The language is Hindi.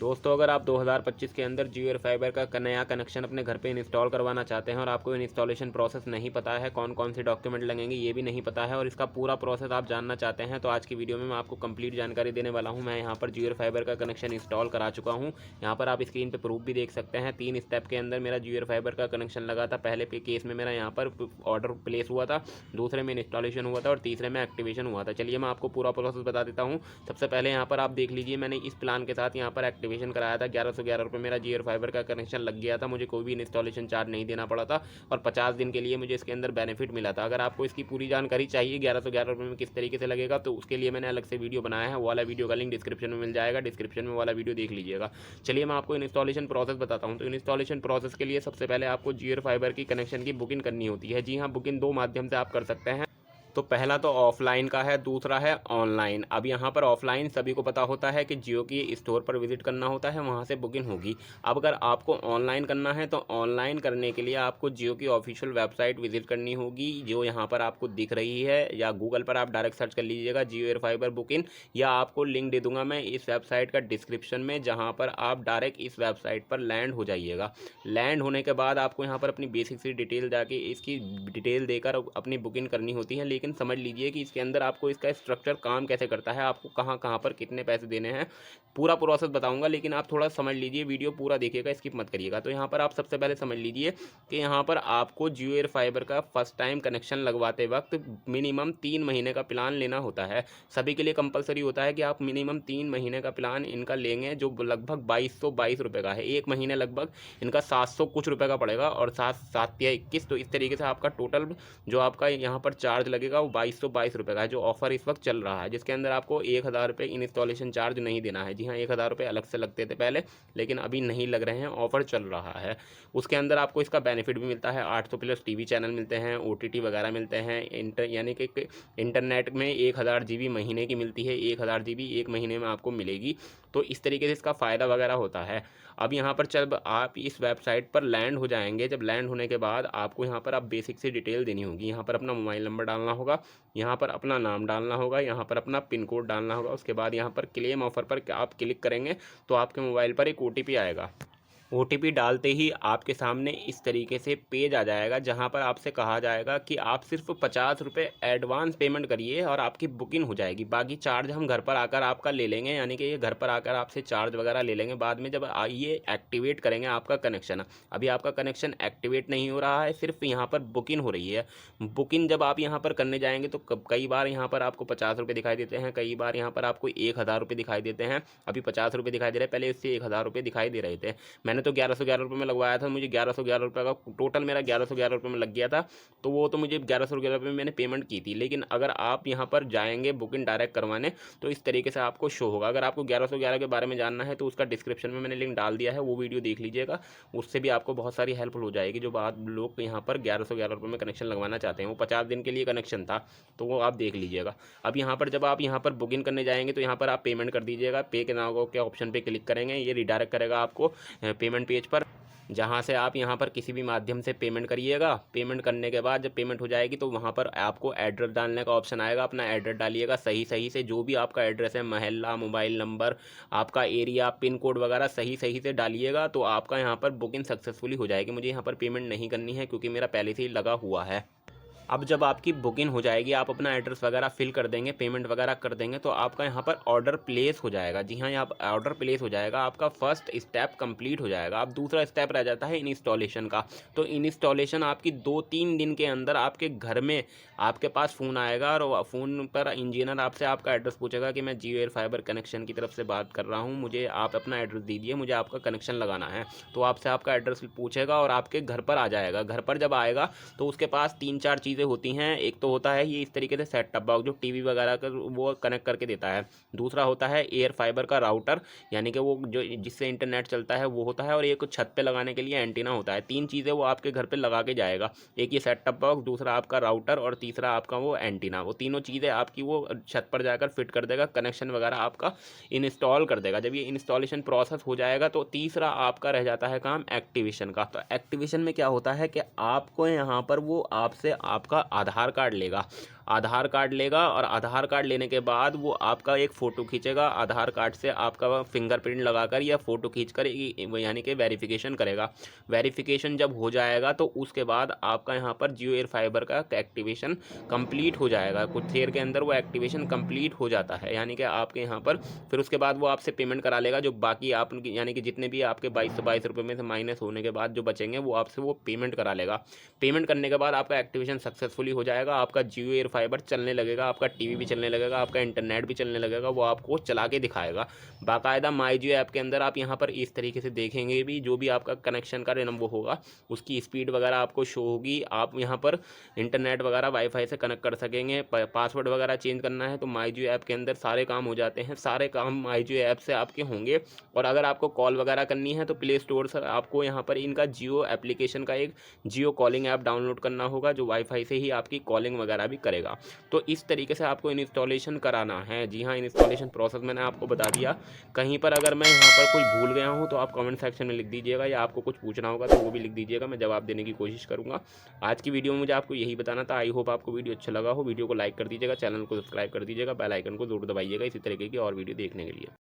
दोस्तों, अगर आप 2025 के अंदर जियो एयर फाइबर का नया कनेक्शन अपने घर पे इंस्टॉल करवाना चाहते हैं और आपको इंस्टॉलेशन प्रोसेस नहीं पता है, कौन कौन से डॉक्यूमेंट लगेंगे ये भी नहीं पता है और इसका पूरा प्रोसेस आप जानना चाहते हैं, तो आज की वीडियो में मैं आपको कंप्लीट जानकारी देने वाला हूं। मैं यहां पर जियो एयर फाइबर का कनेक्शन इंस्टॉल करा चुका हूं। यहां पर आप स्क्रीन पर प्रूफ भी देख सकते हैं। 3 स्टेप के अंदर मेरा जियो एयर फाइबर का कनेक्शन लगा था। पहले केस में मेरा यहाँ पर ऑर्डर प्लेस हुआ था, दूसरे में इंस्टॉलेशन हुआ था और तीसरे में एक्टिवेशन हुआ था। चलिए मैं आपको पूरा प्रोसेस बता देता हूँ। सबसे पहले यहाँ पर आप देख लीजिए, मैंने इस प्लान के साथ यहाँ पर एक्टिवेशन कराया था। 1111 रुपये मेरा जियो फाइबर का कनेक्शन लग गया था। मुझे कोई भी इंस्टॉलेशन चार्ज नहीं देना पड़ा था और 50 दिन के लिए मुझे इसके अंदर बेनिफिट मिला था। अगर आपको इसकी पूरी जानकारी चाहिए 1111 रुपये में किस तरीके से लगेगा, तो उसके लिए मैंने अलग से वीडियो बनाया है। वो वाला वीडियो का लिंक डिस्क्रिप्शन में मिल जाएगा, डिस्क्रिप्शन में वाला वीडियो देख लीजिएगा। चलिए मैं आपको इंस्टॉलेशन प्रोसेस बताता हूँ। तो इंस्टॉलेशन प्रोसेस के लिए सबसे पहले आपको जियो फाइबर की कनेक्शन की बुकिंग करनी होती है। जी हाँ, बुकिंग 2 माध्यम से आप कर सकते हैं। तो पहला तो ऑफलाइन का है, दूसरा है ऑनलाइन। अब यहाँ पर ऑफलाइन सभी को पता होता है कि जियो की स्टोर पर विजिट करना होता है, वहाँ से बुकिंग होगी। अब अगर आपको ऑनलाइन करना है तो ऑनलाइन करने के लिए आपको जियो की ऑफिशियल वेबसाइट विजिट करनी होगी, जो यहाँ पर आपको दिख रही है, या गूगल पर आप डायरेक्ट सर्च कर लीजिएगा जियो एयर फाइबर बुकिंग, या आपको लिंक दे दूंगा मैं इस वेबसाइट का डिस्क्रिप्शन में, जहाँ पर आप डायरेक्ट इस वेबसाइट पर लैंड हो जाइएगा। लैंड होने के बाद आपको यहाँ पर अपनी बेसिक सी डिटेल जाके इसकी डिटेल देकर अपनी बुकिंग करनी होती है। लेकिन समझ लीजिए कि इसके अंदर आपको इसका स्ट्रक्चर काम कैसे करता है, आपको कहाँ कहाँ पर कितने पैसे देने हैं, पूरा प्रोसेस बताऊंगा। लेकिन आप थोड़ा समझ लीजिए, वीडियो पूरा देखिएगा, स्किप मत करिएगा। तो यहाँ पर आप सबसे पहले समझ लीजिए कि यहाँ पर आपको जियो एयर फाइबर का फर्स्ट टाइम कनेक्शन लगवाते वक्त मिनिमम 3 महीने का प्लान लेना होता है। सभी के लिए कंपलसरी होता है कि आप मिनिमम 3 महीने का प्लान इनका लेंगे, जो लगभग 2222 रुपये का है। एक महीने लगभग इनका 700 कुछ रुपये का पड़ेगा और 7 या 21। तो इस तरीके से आपका टोटल जो आपका यहाँ पर चार्ज लगेगा वो 2222 रुपये का है, जो ऑफर इस वक्त चल रहा है, जिसके अंदर आपको 1000 रुपये इंस्टॉलेशन चार्ज नहीं देना है। जी हाँ, 1000 रुपये अलग से लगते थे पहले, लेकिन अभी नहीं लग रहे हैं, ऑफर चल रहा है। उसके अंदर आपको इसका बेनिफिट भी मिलता है। 800+ टीवी चैनल मिलते हैं, OTT वगैरह मिलते हैं, यानी कि इंटरनेट में 1000 GB महीने की मिलती है, 1000 GB एक महीने में आपको मिलेगी। तो इस तरीके से इसका फ़ायदा वगैरह होता है। अब यहाँ पर जब आप इस वेबसाइट पर लैंड हो जाएंगे, जब लैंड होने के बाद आपको यहाँ पर आप बेसिक सी डिटेल देनी होगी। यहाँ पर अपना मोबाइल नंबर डालना होगा, यहाँ पर अपना नाम डालना होगा, यहाँ पर अपना पिन कोड डालना होगा। उसके बाद यहाँ पर क्लेम ऑफर पर आप क्लिक करेंगे तो आपके मोबाइल पर एक OTP आएगा। OTP डालते ही आपके सामने इस तरीके से पेज आ जाएगा, जहां पर आपसे कहा जाएगा कि आप सिर्फ 50 रुपये एडवांस पेमेंट करिए और आपकी बुकिंग हो जाएगी। बाकी चार्ज हम घर पर आकर आपका ले लेंगे, यानी कि ये घर पर आकर आपसे चार्ज वगैरह ले लेंगे बाद में, जब ये एक्टिवेट करेंगे आपका कनेक्शन। अभी आपका कनेक्शन एक्टिवेट नहीं हो रहा है, सिर्फ यहाँ पर बुकिंग हो रही है। बुकिंग जब आप यहाँ पर करने जाएंगे तो कई बार यहाँ पर आपको 50 रुपये दिखाई देते हैं, कई बार यहाँ पर आपको 1000 रुपये दिखाई देते हैं। अभी 50 रुपये दिखाई दे रहे हैं, पहले इससे 1000 रुपये दिखाई दे रहे थे। मैंने तो 1111 रुपये में लगवाया था, मुझे 1111 रुपये का टोटल मेरा 1111 रुपये में लग गया था। तो वो तो मुझे 1111 रुपये में मैंने पेमेंट की थी। लेकिन अगर आप यहाँ पर जाएंगे बुकिंग डायरेक्ट करवाने तो इस तरीके से आपको शो होगा। अगर आपको 1111 के बारे में जानना है तो उसका डिस्क्रिप्शन में मैंने लिंक डाल दिया है, वो वीडियो देख लीजिएगा। उससे भी आपको बहुत सारी हेल्पफुल हो जाएगी। जो बात लोग यहाँ पर 1111 रुपये में कनेक्शन लगवाना चाहते हैं, वो 50 दिन के लिए कनेक्शन था, तो वो आप देख लीजिएगा। अब यहाँ पर जब आप यहाँ पर बुकिंग करने जाएंगे तो यहाँ पर आप पेमेंट कर दीजिएगा। पे के नाउ के ऑप्शन पर क्लिक करेंगे, ये रिडायरेक्ट करेगा आपको पेमेंट पेज पर, जहाँ से आप यहाँ पर किसी भी माध्यम से पेमेंट करिएगा। पेमेंट करने के बाद जब पेमेंट हो जाएगी तो वहाँ पर आपको एड्रेस डालने का ऑप्शन आएगा। अपना एड्रेस डालिएगा सही सही से, जो भी आपका एड्रेस है, मोहल्ला, मोबाइल नंबर, आपका एरिया, पिन कोड वगैरह सही सही से डालिएगा, तो आपका यहाँ पर बुकिंग सक्सेसफुली हो जाएगी। मुझे यहाँ पर पेमेंट नहीं करनी है क्योंकि मेरा पहले से ही लगा हुआ है। अब जब आपकी बुकिंग हो जाएगी, आप अपना एड्रेस वगैरह फिल कर देंगे, पेमेंट वगैरह कर देंगे, तो आपका यहाँ पर ऑर्डर प्लेस हो जाएगा। जी हाँ, यहाँ ऑर्डर प्लेस हो जाएगा, आपका फर्स्ट स्टेप कंप्लीट हो जाएगा। अब दूसरा स्टेप रह जाता है इंस्टॉलेशन का। तो इंस्टॉलेशन आपकी 2-3 दिन के अंदर आपके घर में आपके पास फ़ोन आएगा और फ़ोन पर इंजीनियर आपसे आपका एड्रेस पूछेगा कि मैं जियो एयर फाइबर कनेक्शन की तरफ से बात कर रहा हूँ, मुझे आप अपना एड्रेस दीजिए, मुझे आपका कनेक्शन लगाना है। तो आपसे आपका एड्रेस पूछेगा और आपके घर पर आ जाएगा। घर पर जब आएगा तो उसके पास 3-4 चीज़ें होती हैं। एक तो होता है ये इस तरीके से सेट टॉप बॉक्स, जो टीवी वगैरह का वो कनेक्ट करके देता है। दूसरा होता है एयर फाइबर का राउटर, यानी कि वो जो जिससे इंटरनेट चलता है वो होता है, और एक छत पे लगाने के लिए एंटीना होता है। 3 चीज़ें वो आपके घर पे लगा के जाएगा, एक ये सेट टॉप बॉक्स, दूसरा आपका राउटर और तीसरा आपका वो एंटीना। वो तीनों चीज़ें आपकी वो छत पर जाकर फिट कर देगा, कनेक्शन वगैरह आपका इंस्टॉल कर देगा। जब ये इंस्टॉलेशन प्रोसेस हो जाएगा तो तीसरा आपका रह जाता है काम एक्टिवेशन का। तो एक्टिवेशन में क्या होता है कि आपको यहाँ पर वो आपसे आपका आधार कार्ड लेगा। आधार कार्ड लेगा और आधार कार्ड लेने के बाद वो आपका एक फ़ोटो खींचेगा, आधार कार्ड से आपका फिंगरप्रिंट लगाकर या फ़ोटो खींचकर यानी कि वेरिफिकेशन करेगा। वेरिफिकेशन जब हो जाएगा तो उसके बाद आपका यहाँ पर जियो एयर फाइबर का एक्टिवेशन कंप्लीट हो जाएगा। कुछ देर के अंदर वो एक्टिवेशन कंप्लीट हो जाता है, यानी कि आपके यहाँ पर फिर उसके बाद वो आपसे पेमेंट करा लेगा। जो बाकी आप यानी कि जितने भी आपके 2222 रुपये में से माइनस होने के बाद जो बचेंगे वो आपसे वो पेमेंट करा लेगा। पेमेंट करने के बाद आपका एक्टिवेशन सक्सेसफुली हो जाएगा, आपका जियो एयर फाइबर चलने लगेगा, आपका टीवी भी चलने लगेगा, आपका इंटरनेट भी चलने लगेगा, वो आपको चला के दिखाएगा बाकायदा। माई जियो ऐप के अंदर आप यहाँ पर इस तरीके से देखेंगे भी जो भी आपका कनेक्शन का वो होगा उसकी स्पीड वगैरह आपको शो होगी। आप यहाँ पर इंटरनेट वगैरह वाईफाई से कनेक्ट कर सकेंगे। पासवर्ड वगैरह चेंज करना है तो माई जियो ऐप के अंदर सारे काम हो जाते हैं, सारे काम माई जियो ऐप से आपके होंगे। और अगर आपको कॉल वगैरह करनी है तो प्ले स्टोर से आपको यहाँ पर इनका जियो एप्लीकेशन का एक जियो कॉलिंग ऐप डाउनलोड करना होगा जो वाईफाई से ही आपकी कॉलिंग वगैरह भी करेगा। तो इस तरीके से आपको इंस्टॉलेशन कराना है। जी हाँ, इंस्टॉलेशन प्रोसेस मैंने आपको बता दिया। कहीं पर अगर मैं यहाँ पर कोई भूल गया हूँ तो आप कमेंट सेक्शन में लिख दीजिएगा, या आपको कुछ पूछना होगा तो वो भी लिख दीजिएगा, मैं जवाब देने की कोशिश करूँगा। आज की वीडियो में मुझे आपको यही बताना था। आई होप आपको वीडियो अच्छा लगा हो। वीडियो को लाइक कर दीजिएगा, चैनल को सब्सक्राइब कर दीजिएगा, बेल आइकन को जरूर दबाइएगा इसी तरीके की और वीडियो देखने के लिए।